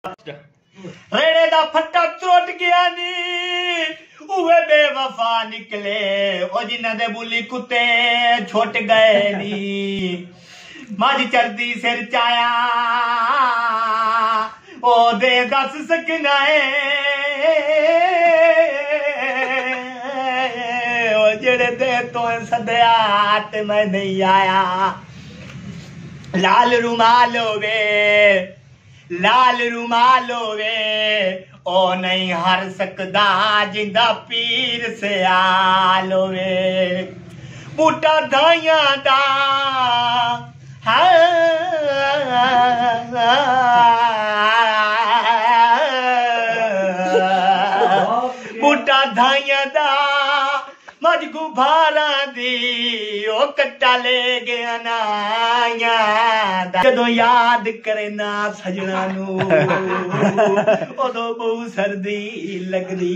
रेड़े दा फट्टा त्रुट गया नी उवे बेवफा निकले ओ जिन्हां दे बुली कुत्ते छुट गए नी मझ चलदी सिर चाया ओ दे दस सकना है ओ जेड़े दे तो सदया ते मैं नहीं आया लाल रुमाल होवे ओ नहीं हर सकदा जिंदा पीर से आल होवे बूटा दाइयां दा बूटा दाइयां दा मज गुब्बारा दी ओ कट्टा ले गया नाया जदों याद करे ना सजना नू उदों बहुत सर्दी लगदी